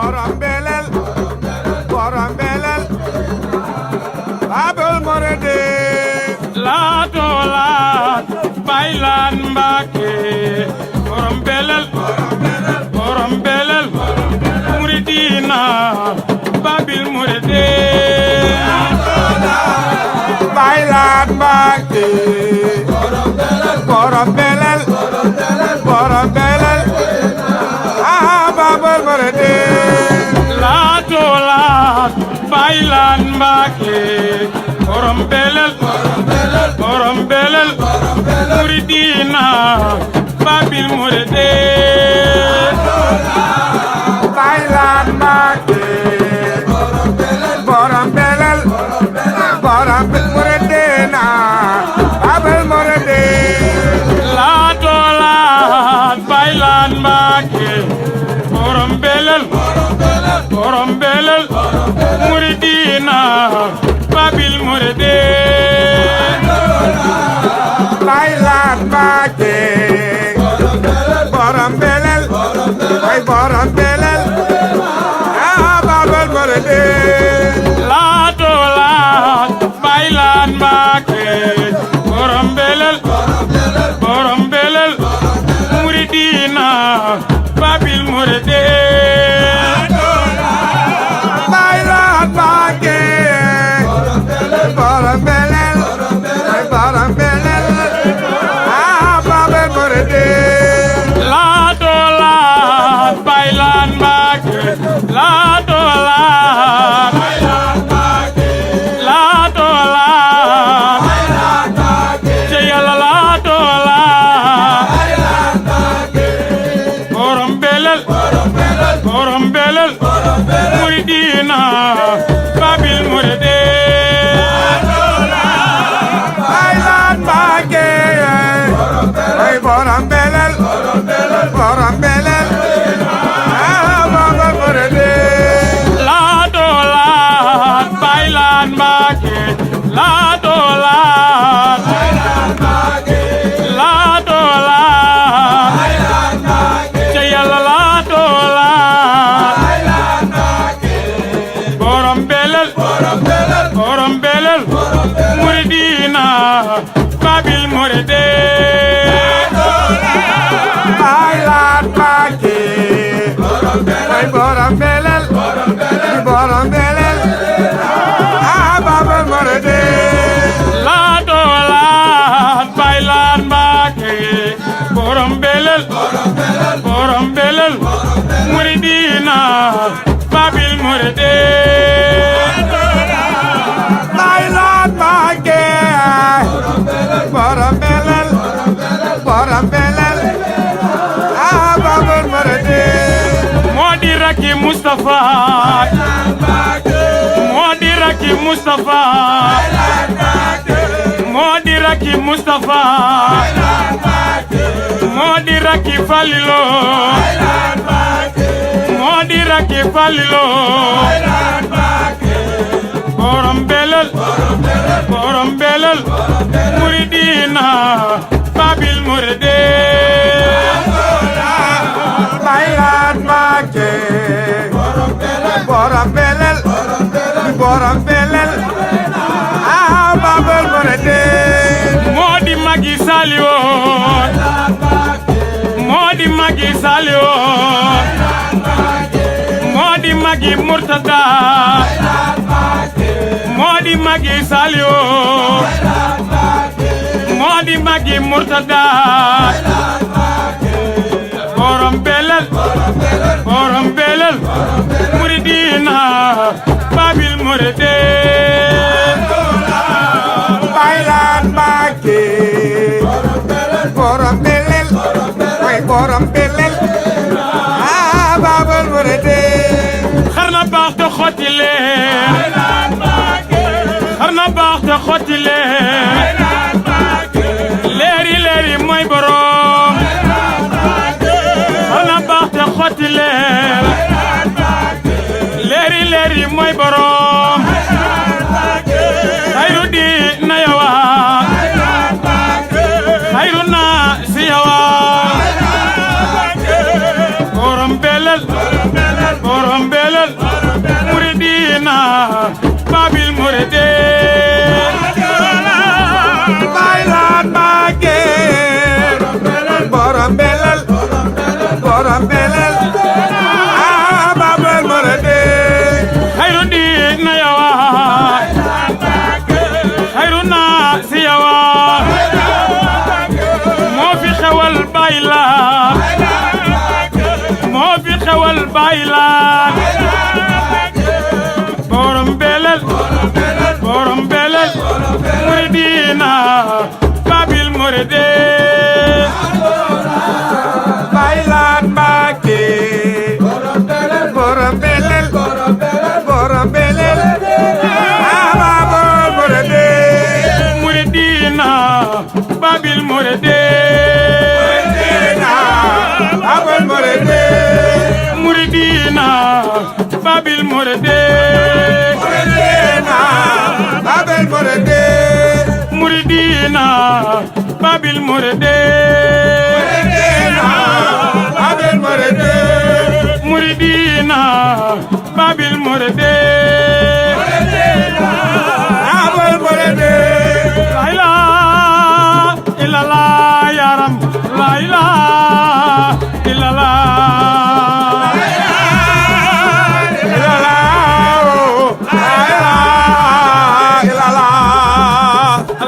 borom belel Babul Muride laato laat baylaan Mbàkke borom belel muridina Babil Muride baylaan Mbàkke borom belel Babul Muride laato laat baylaan Mbàkke borom belel muridina Babil Muride baylaan Mbàkke borom belel muridina Babil Muride laato laat baylaan Mbàkke borom belel muridina Babil Muride baylaan Mbàkke borom belel Babil Muride laato laat baylaan Mbàkke borom belel muridina Babil Muride baylaan Mbàkke borom belel Babil Muride laato laat baylaan Mbàkke laato laat ca Yàlla laato laat borom belel muridina Babil Muride baylaan Mbàkke borom belel Babil Muride laato laat baylaan Mbàkke laato laat ca Yàlla laato laat borom belel muridina Babil Muride baylaan Mbàkke borom belel Babil Muride laato laat baylaan Mbàkke borom belel muridina Babil Muride baylaan Mbàkke borom belel Babil Muride moo di rakki Mustafa moo di rakki Mustafa moo di rakki Mustafa moo di rakki Falilo moo di rakki Falilo borom belel muridina Babil Muride baylaan Mbàkke borom belel Babil Muride moo di magi Saliwoon moo di magi Saliwoon moo di magi Murtada moo di magi Saliwoon moo di magi Murtada borom belel muridina Babil Muride baylaan Mbàkke borom belel Babil Muride xarna baax te xotti leen xarna baax te xotti leen leeri mooy borom xarna baax te xotti leen leeri mooy borom xayru di na yawa xayru na si yawa borom belel Bailan borom belel muridina babil muride Bailan Mbàkke borom belel babal muride muridina babil muride babal muride muridina babil muride babal muride muridina babil muride babal muride muridina babil muride babal muride la ilaha illallah yaram la ilaha illallah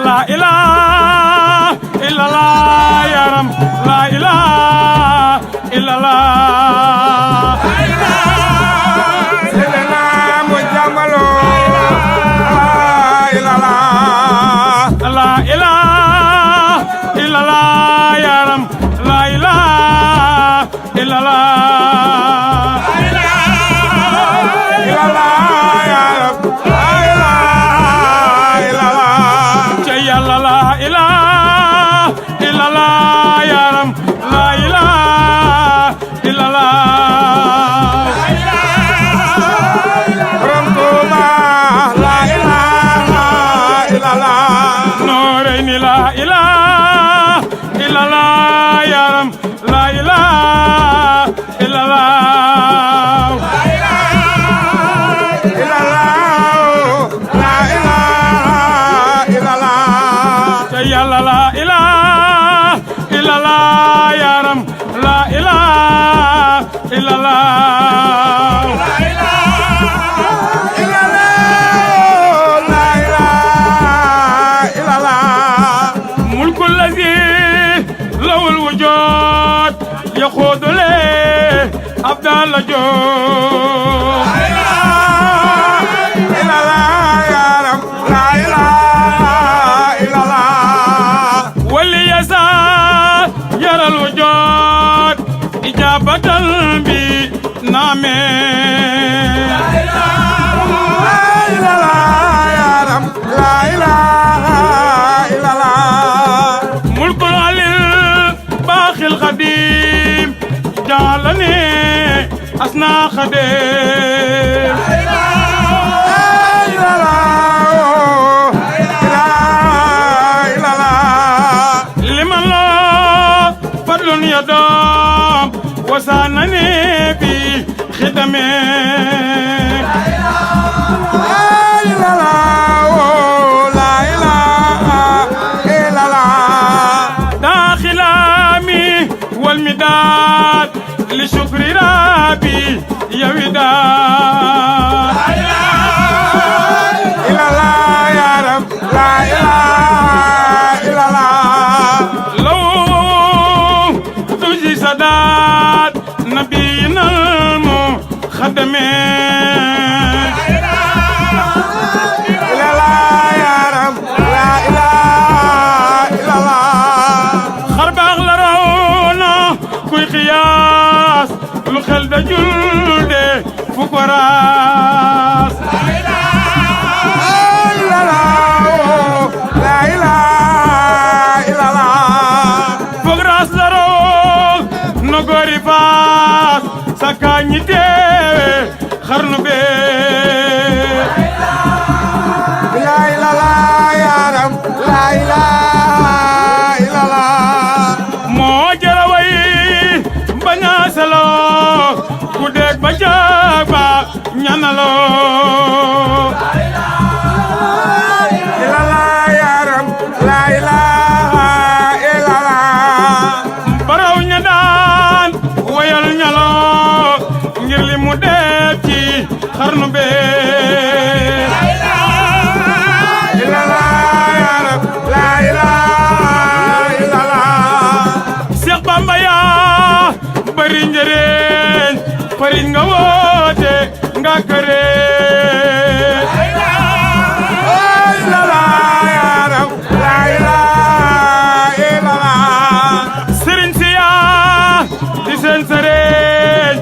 la ilaha illallah yaram la ilaha illallah Selena mu jamalo la ilaha illallah yaram la ilaha illallah Yalla la ilaha illallah yaram la ilaha illallah Noorayni la ilaha illallah yaram la ilaha illallah Yalla la ilaha illallah yaram la ilaha illallah mulkul ladhi lawul wujud yaqudu li abdal jud يرى الوجود إجابة بنامه ملك العلي الباقي القديم جعلني أثنى خديم لمن لا فضل يدام وسانني بخدمه داخل عامي والمداد لشكر ربي يا وداد لو تجي سداد نبينا المخدم خرب أغلرونا كوي قياس لخل دجل فكراس فكراس لرو نغوري فاس سكاني تيوي خرنو بي Kudek bajaba nyanalo baraw ñadan wayal ñalo ngir li mu def ci xarnu be Cheikh Bamba ya bari njëriñ farin nga woote nga këree la la yaram la la sëriñ si yaa di seen sëriñ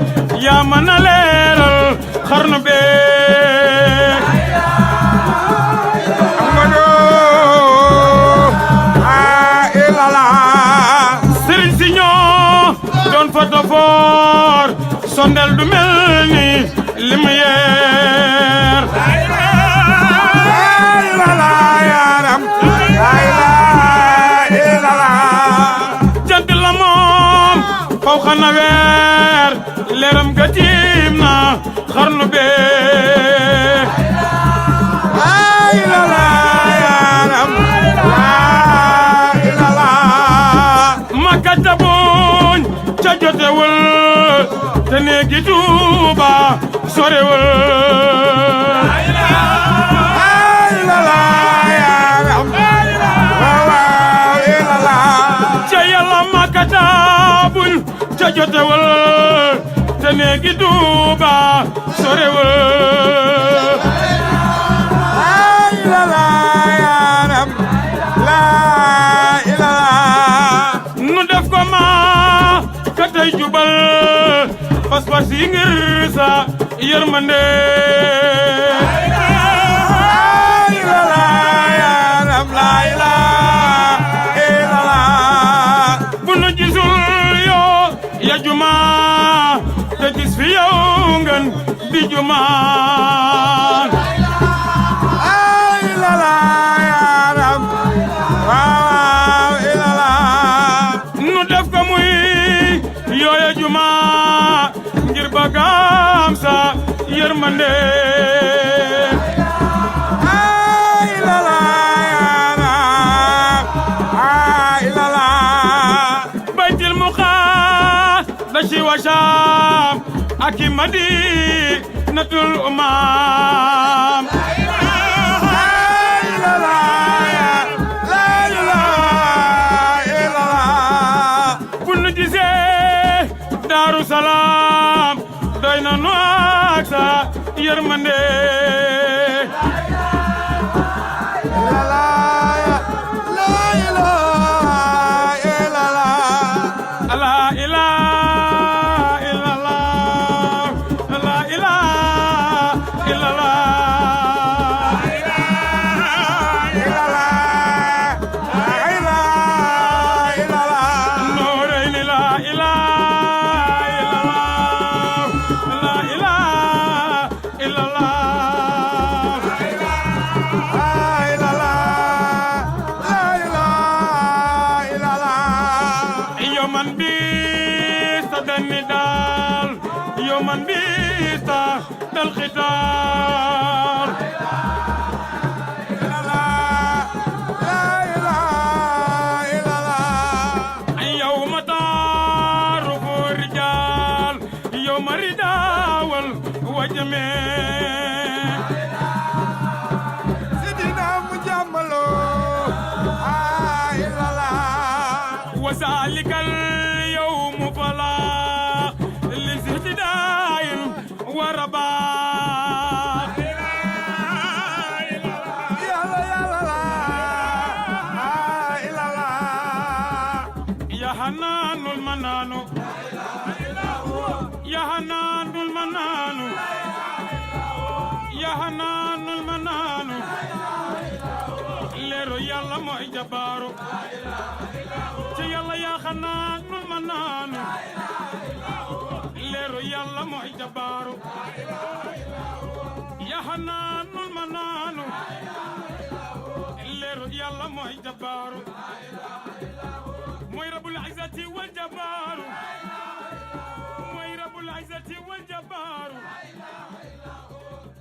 yaa mën a leeral xarnu bee Amadu la sëriñ si ñoo doon fotofoor sondel du mel ni li mu yeer la yaram la jant la moom faw xana weer leeram ga tiim na xarnu bee la yaram la Makka tabuñ ca jotewul te néegi Tuuba sorewul ca Yàlla Makka tabuñ ca jotewul te néegi Tuuba sorewul nu def ko ma ka tey jubal pas-pas yi ngir sa yërmande bu nu gisul yoo ya juma te gis fi yow ngeen di juma nu def ko muy yooya juma ngir bagam sa yërmande baytil muqaddasi wa Shaam ak i Madinatul Umaam bu nu gisee Daaru Salaam doy na nu ak sa yërmande la ilaha illallah la ilaha illallah Nuurayni la ilaha illallah la ilaha illallah yoman bi sa dani daal yoman bi sa dal xitaar yawma taarufu rijaal yawma ridaawal wajme وذلك اليوم فلا لازدداء ورباط يا حنان المنان يا حنان المنان يا حنان المنان ليرو يالا موي جبارو Yàlla yaa xanaanul manaanu leeru Yàlla mooy jabaaru yaa xanaanul manaanu leeru Yàlla mooy jabaaru mooy rabbul izzati wal jabaaru mooy rabbul izzati wal jabaaru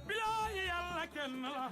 bilaahi Yàlla kenn la